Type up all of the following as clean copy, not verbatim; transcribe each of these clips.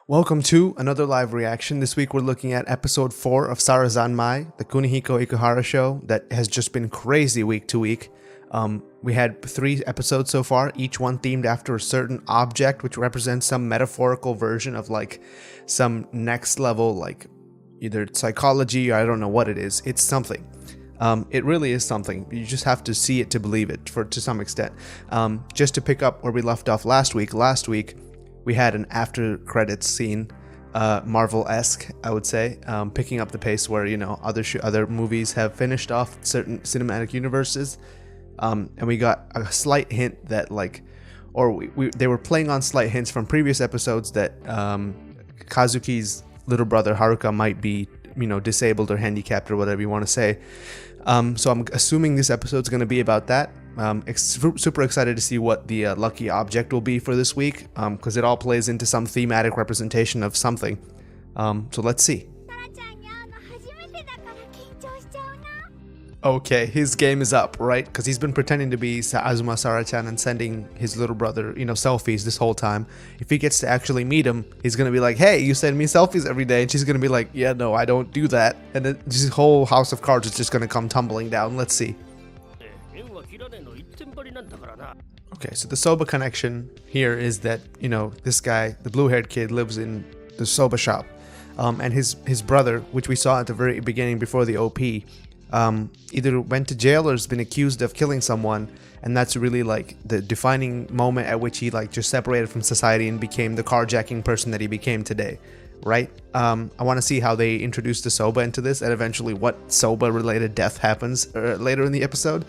Welcome to another live reaction. This week we're looking at episode 4 of Sarazanmai, the Kunihiko Ikuhara show that has just been crazy week to week. We had 3 episodes so far, each one themed after a certain object which represents some metaphorical version of like some next level, like either psychology or I don't know what it is. It's something. It really is something. You just have to see it to believe it to some extent. Just to pick up where we left off last week we had an after credits scene, Marvel-esque, I would say, picking up the pace where, you know, other movies have finished off certain cinematic universes, and we got a slight hint that they were playing on slight hints from previous episodes that Kazuki's little brother Haruka might be, you know, disabled or handicapped or whatever you want to say. So I'm assuming this episode's going to be about that. Super excited to see what the lucky object will be for this week, because it all plays into some thematic representation of something. So let's see. Okay, his game is up, right? Because he's been pretending to be Azuma Sarachan and sending his little brother, you know, selfies this whole time. If he gets to actually meet him, he's going to be like, hey, you send me selfies every day. And she's going to be like, yeah, no, I don't do that. And then this whole house of cards is just going to come tumbling down. Let's see. Okay, so the soba connection here is that, you know, this guy, the blue-haired kid, lives in the soba shop. And his brother, which we saw at the very beginning before the OP, either went to jail or has been accused of killing someone, and that's really like the defining moment at which he like just separated from society and became the carjacking person that he became today, right? I want to see how they introduce the soba into this and eventually what soba related death happens later in the episode,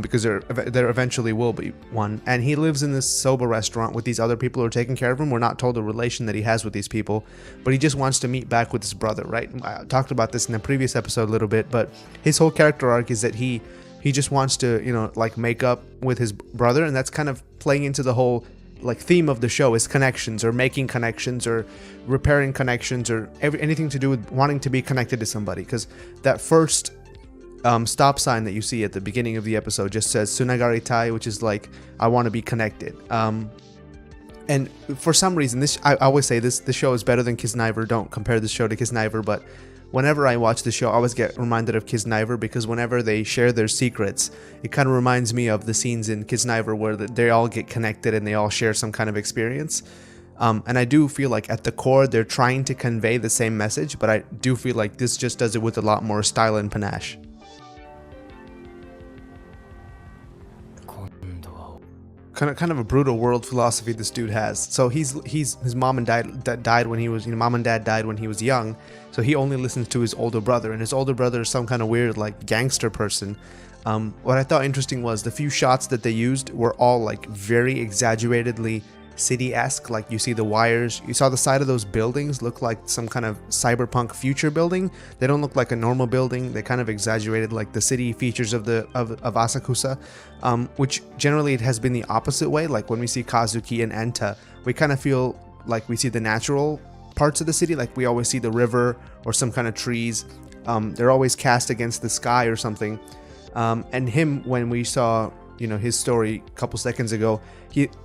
because there eventually will be one. And he lives in this soba restaurant with these other people who are taking care of him. We're not told the relation that he has with these people, but he just wants to meet back with his brother, right? I talked about this in the previous episode a little bit, but his whole character arc is that he just wants to, you know, like make up with his brother, and that's kind of playing into the whole like theme of the show is connections, or making connections, or repairing connections, or anything to do with wanting to be connected to somebody. Because that first stop sign that you see at the beginning of the episode just says Tsunagaritai, which is like, I want to be connected. And for some reason, I always say this show is better than Kisniver. Don't compare this show to Kisniver, but whenever I watch the show, I always get reminded of Kisniver, because whenever they share their secrets, it kind of reminds me of the scenes in Kisniver where they all get connected and they all share some kind of experience. And I do feel like at the core, they're trying to convey the same message, but I do feel like this just does it with a lot more style and panache. Kind of a brutal world philosophy this dude has. So his mom and dad died when he was, you know, mom and dad died when he was young. So he only listens to his older brother, and his older brother is some kind of weird like gangster person. What I thought interesting was the few shots that they used were all like very exaggeratedly city-esque. Like you see the wires, you saw the side of those buildings look like some kind of cyberpunk future building. They don't look like a normal building. They kind of exaggerated like the city features of Asakusa, which generally it has been the opposite way. Like when we see Kazuki and Enta, we kind of feel like we see the natural parts of the city. Like we always see the river or some kind of trees. They're always cast against the sky or something. And him, when we saw, you know, his story a couple seconds ago,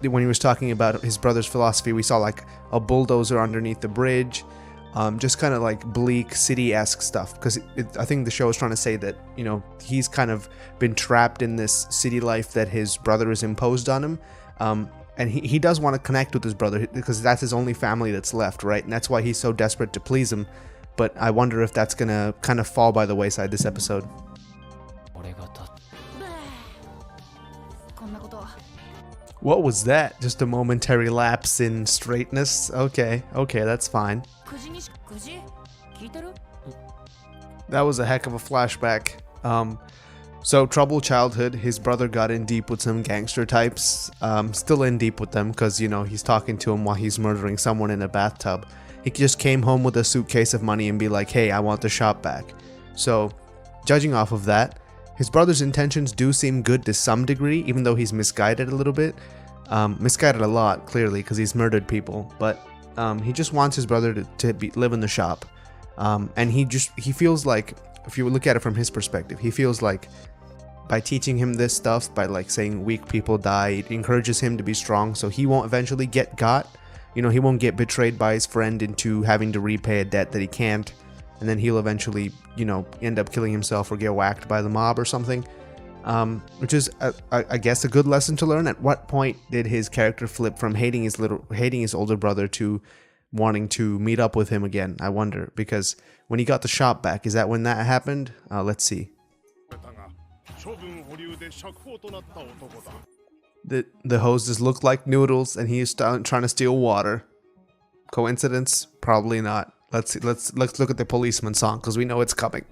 when he was talking about his brother's philosophy, we saw like a bulldozer underneath the bridge, just kind of like bleak city-esque stuff, because I think the show is trying to say that, you know, he's kind of been trapped in this city life that his brother has imposed on him, and he does want to connect with his brother because that's his only family that's left, right? And that's why he's so desperate to please him. But I wonder if that's gonna kind of fall by the wayside this episode. What was that? Just a momentary lapse in straightness? Okay, that's fine. That was a heck of a flashback. So troubled childhood, his brother got in deep with some gangster types. Still in deep with them because, you know, he's talking to him while he's murdering someone in a bathtub. He just came home with a suitcase of money and be like, hey, I want the shop back. So, judging off of that, his brother's intentions do seem good to some degree, even though he's misguided a little bit. Misguided a lot, clearly, because he's murdered people. But he just wants his brother to live in the shop. And he feels like, if you look at it from his perspective, he feels like by teaching him this stuff, by like saying weak people die, it encourages him to be strong, so he won't eventually get got. you know, he won't get betrayed by his friend into having to repay a debt that he can't, and then he'll eventually, you know, end up killing himself or get whacked by the mob or something. Which is, I guess, a good lesson to learn. At what point did his character flip from hating his older brother to wanting to meet up with him again? I wonder, because when he got the shop back, is that when that happened? Let's see. The hoses look like noodles, and he is trying to steal water. Coincidence? Probably not. Let's look at the policeman song, because we know it's coming.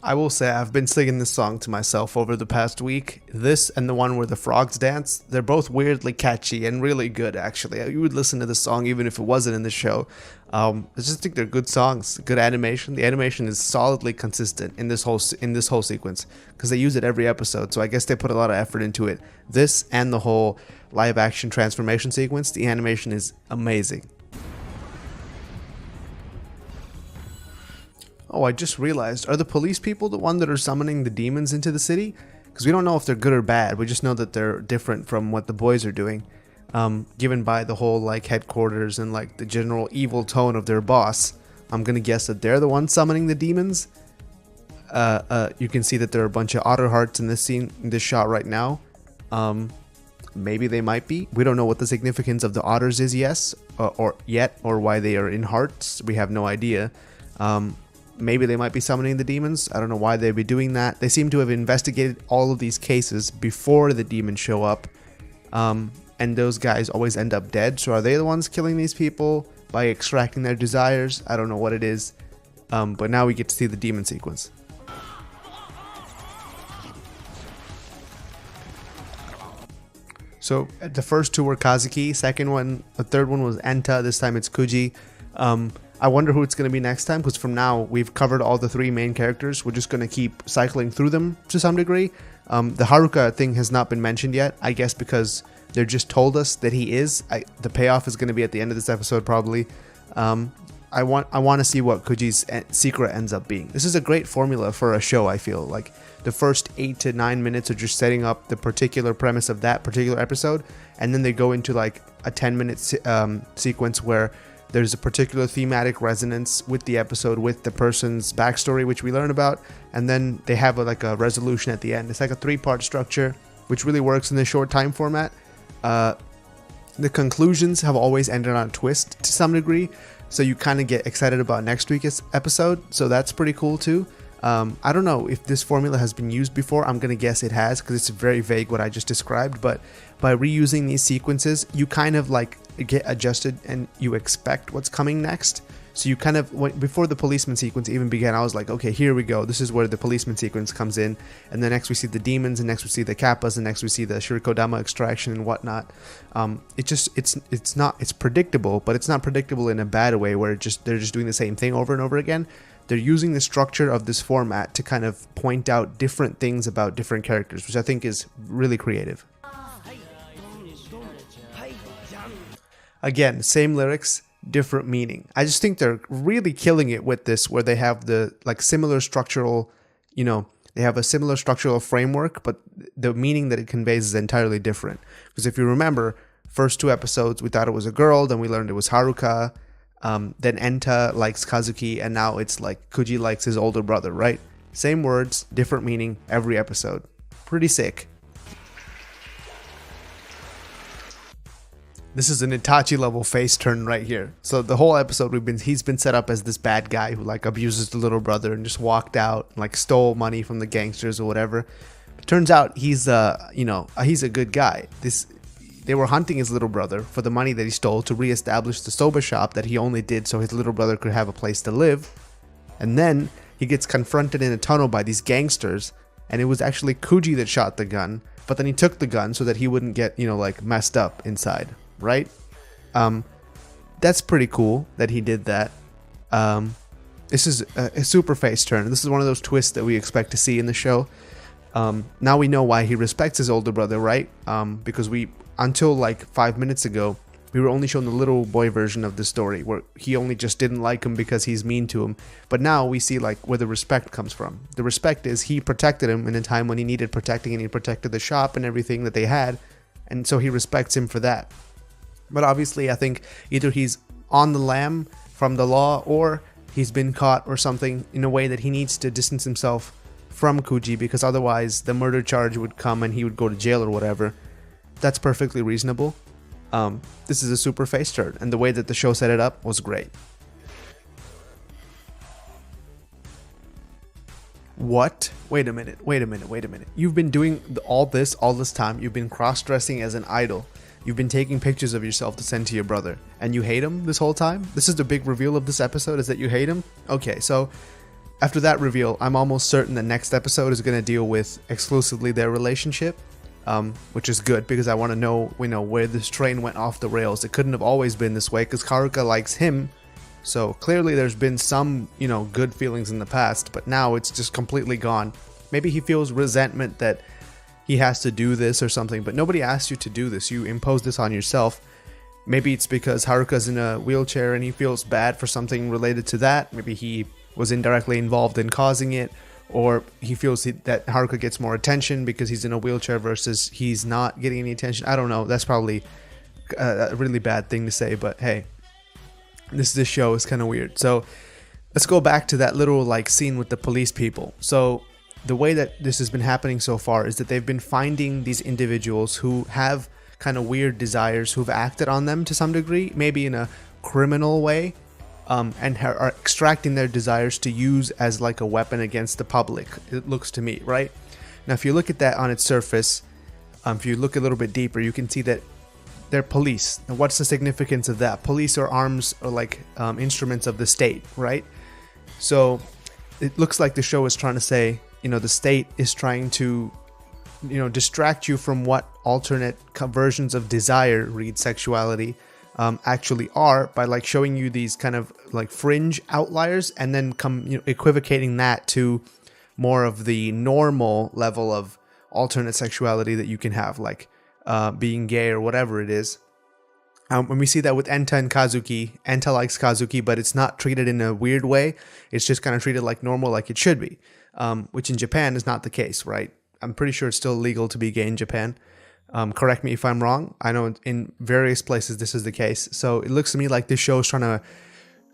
I will say I've been singing this song to myself over the past week. This and the one where the frogs dance, they're both weirdly catchy and really good, actually. You would listen to the song even if it wasn't in the show. I just think they're good songs, good animation. The animation is solidly consistent in this whole sequence because they use it every episode, so I guess they put a lot of effort into it. This and the whole live action transformation sequence, the animation is amazing. Oh, I just realized, are the police people the one that are summoning the demons into the city? Because we don't know if they're good or bad, we just know that they're different from what the boys are doing. Given by the whole, like, headquarters and, like, the general evil tone of their boss, I'm gonna guess that they're the ones summoning the demons. You can see that there are a bunch of otter hearts in this scene, in this shot right now. Maybe they might be. We don't know what the significance of the otters is, or why they are in hearts. We have no idea. Maybe they might be summoning the demons. I don't know why they'd be doing that. They seem to have investigated all of these cases before the demons show up. And those guys always end up dead. So are they the ones killing these people by extracting their desires? I don't know what it is. But now we get to see the demon sequence. So the first two were Kazuki. The third one was Enta. This time it's Kuji. I wonder who it's going to be next time, because from now we've covered all the three main characters. We're just going to keep cycling through them to some degree. The Haruka thing has not been mentioned yet, I guess because they're just told us that he is. The payoff is going to be at the end of this episode probably. I want to see what Kuji's secret ends up being. This is a great formula for a show, I feel. Like, the first 8 to 9 minutes are just setting up the particular premise of that particular episode, and then they go into like a 10-minute sequence where there's a particular thematic resonance with the episode, with the person's backstory, which we learn about, and then they have a resolution at the end. It's like a 3-part structure, which really works in this short time format. The conclusions have always ended on a twist to some degree, so you kind of get excited about next week's episode, so that's pretty cool too. I don't know if this formula has been used before. I'm going to guess it has, because it's very vague what I just described, but by reusing these sequences, you kind of like get adjusted and you expect what's coming next. So you kind of, before the policeman sequence even began, I was like, okay, here we go. This is where the policeman sequence comes in. And then next we see the demons, and next we see the kappas, and next we see the Shurikodama extraction and whatnot. It's predictable, but it's not predictable in a bad way where they're just doing the same thing over and over again. They're using the structure of this format to kind of point out different things about different characters, which I think is really creative. Again, same lyrics, different meaning. I just think they're really killing it with this, where they have the similar structural, they have a similar structural framework, but the meaning that it conveys is entirely different. Because if you remember, first 2 episodes, we thought it was a girl, then we learned it was Haruka, then Enta likes Kazuki, and now it's like Kuji likes his older brother, right? Same words, different meaning every episode. Pretty sick. This is an Itachi level face turn right here. So the whole episode he's been set up as this bad guy who abuses the little brother and just walked out and stole money from the gangsters or whatever. But turns out he's he's a good guy. They were hunting his little brother for the money that he stole to reestablish the soba shop that he only did so his little brother could have a place to live. And then he gets confronted in a tunnel by these gangsters, and it was actually Kuji that shot the gun, but then he took the gun so that he wouldn't get, messed up inside. Right? That's pretty cool that he did that. This is a super face turn. This is one of those twists that we expect to see in the show. Now we know why he respects his older brother, right? Because until 5 minutes ago, we were only shown the little boy version of the story where he only just didn't like him because he's mean to him. But now we see like where the respect comes from. The respect is he protected him in a time when he needed protecting, and he protected the shop and everything that they had, and so he respects him for that. But obviously I think either he's on the lam from the law, or he's been caught or something in a way that he needs to distance himself from Kuji, because otherwise the murder charge would come and he would go to jail or whatever. That's perfectly reasonable. This is a super face turn, and the way that the show set it up was great. What? Wait a minute. You've been doing all this time. You've been cross-dressing as an idol. You've been taking pictures of yourself to send to your brother, and you hate him this whole time? This is the big reveal of this episode, is that you hate him? Okay, so after that reveal, I'm almost certain the next episode is going to deal with exclusively their relationship, which is good, because I want to know, where this train went off the rails. It couldn't have always been this way, because Haruka likes him, so clearly there's been some, good feelings in the past, but now it's just completely gone. Maybe he feels resentment that he has to do this or something, but nobody asked you to do this. You impose this on yourself. Maybe it's because Haruka's in a wheelchair and he feels bad for something related to that. Maybe he was indirectly involved in causing it, or he feels that Haruka gets more attention because he's in a wheelchair versus he's not getting any attention. I don't know. That's probably a really bad thing to say, but hey, this show is kind of weird. So let's go back to that little scene with the police people. So the way that this has been happening so far is that they've been finding these individuals who have kind of weird desires, who've acted on them to some degree, maybe in a criminal way, and are extracting their desires to use as a weapon against the public, it looks to me, right? Now, if you look at that on its surface, if you look a little bit deeper, you can see that they're police. Now, what's the significance of that? Police are arms, or instruments of the state, right? So it looks like the show is trying to say, the state is trying to, distract you from what alternate versions of desire, read sexuality, actually are, by showing you these kind of fringe outliers, and then equivocating that to more of the normal level of alternate sexuality that you can have, being gay or whatever it is. When we see that with Enta and Kazuki, Enta likes Kazuki, but it's not treated in a weird way. It's just kind of treated like normal, like it should be, which in Japan is not the case, right? I'm pretty sure it's still legal to be gay in Japan. Correct me if I'm wrong. I know in various places this is the case. So it looks to me like this show is trying to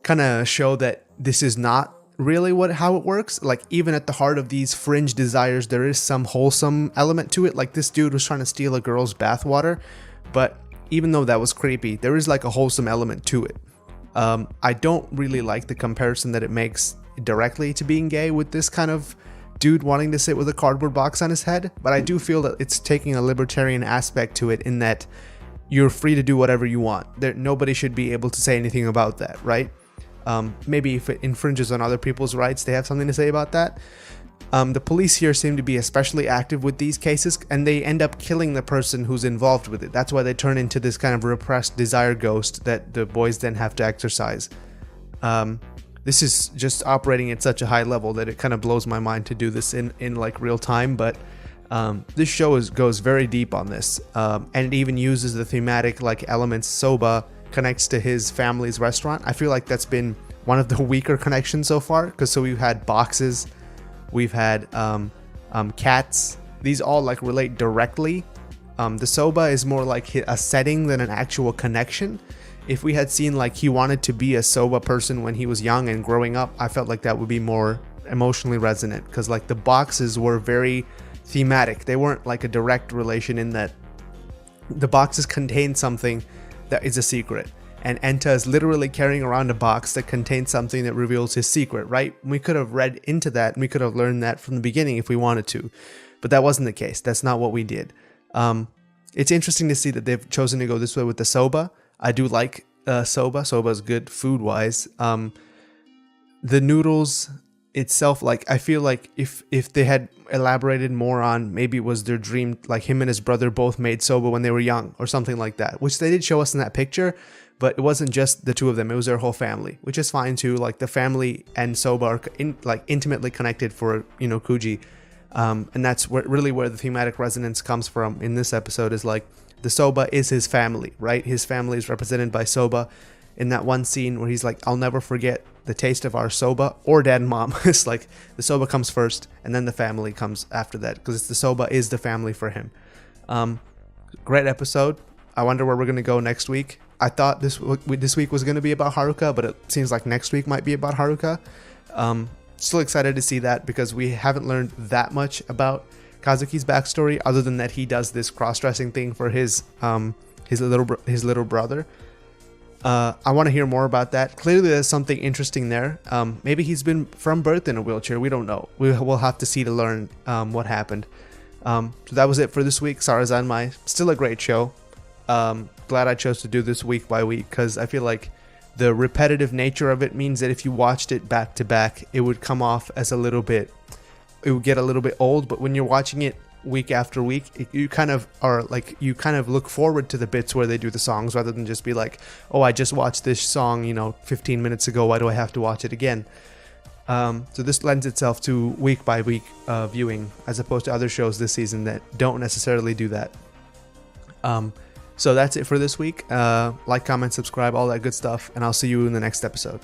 kind of show that this is not really how it works. Even at the heart of these fringe desires, there is some wholesome element to it. This dude was trying to steal a girl's bathwater, but even though that was creepy, there is a wholesome element to it. I don't really like the comparison that it makes directly to being gay with this kind of dude wanting to sit with a cardboard box on his head, but I do feel that it's taking a libertarian aspect to it, in that you're free to do whatever you want. Nobody should be able to say anything about that, right? Maybe if it infringes on other people's rights, they have something to say about that. The police here seem to be especially active with these cases, and they end up killing the person who's involved with it. That's why they turn into this kind of repressed desire ghost that the boys then have to exercise. This is just operating at such a high level that it kind of blows my mind to do this in real time, but this show goes very deep on this, and it even uses the thematic elements. Soba connects to his family's restaurant. I feel like that's been one of the weaker connections so far, because we've had boxes, we've had cats. These all relate directly. The soba is more like a setting than an actual connection. If we had seen he wanted to be a soba person when he was young and growing up, I felt like that would be more emotionally resonant, because the boxes were very thematic. They weren't a direct relation, in that the boxes contain something that is a secret, and Enta is literally carrying around a box that contains something that reveals his secret, right? We could have read into that, and we could have learned that from the beginning if we wanted to, but that wasn't the case. That's not what we did. It's interesting to see that they've chosen to go this way with the soba. I do like soba. Soba is good food-wise. The noodles itself, I feel like if they had elaborated more on, maybe it was their dream, him and his brother both made soba when they were young or something like that, which they did show us in that picture, but it wasn't just the two of them, it was their whole family, which is fine too. The family and soba are intimately connected for Kuji, and that's where the thematic resonance comes from in this episode, is the Soba is his family, right? His family is represented by Soba in that one scene where he's like, I'll never forget the taste of our soba, or dad and mom. It's like the soba comes first and then the family comes after that, because the soba is the family for him. Great episode. I wonder where we're going to go next week. I thought this week was going to be about Haruka, but it seems like next week might be about Haruka. Still excited to see that, because we haven't learned that much about Kazuki's backstory, other than that he does this cross-dressing thing for his little brother. I want to hear more about that. Clearly there's something interesting there. Maybe he's been from birth in a wheelchair. We don't know. We'll have to see to learn what happened. So that was it for this week. Sarazanmai, still a great show. Glad I chose to do this week by week, because I feel like the repetitive nature of it means that if you watched it back to back, it would come off as it would get a little bit old. But when you're watching it week after week, you kind of look forward to the bits where they do the songs, rather than just be like, oh, I just watched this song 15 minutes ago, why do I have to watch it again? So this lends itself to week by week viewing, as opposed to other shows this season that don't necessarily do that. So that's it for this week. Like, comment, subscribe, all that good stuff, and I'll see you in the next episode.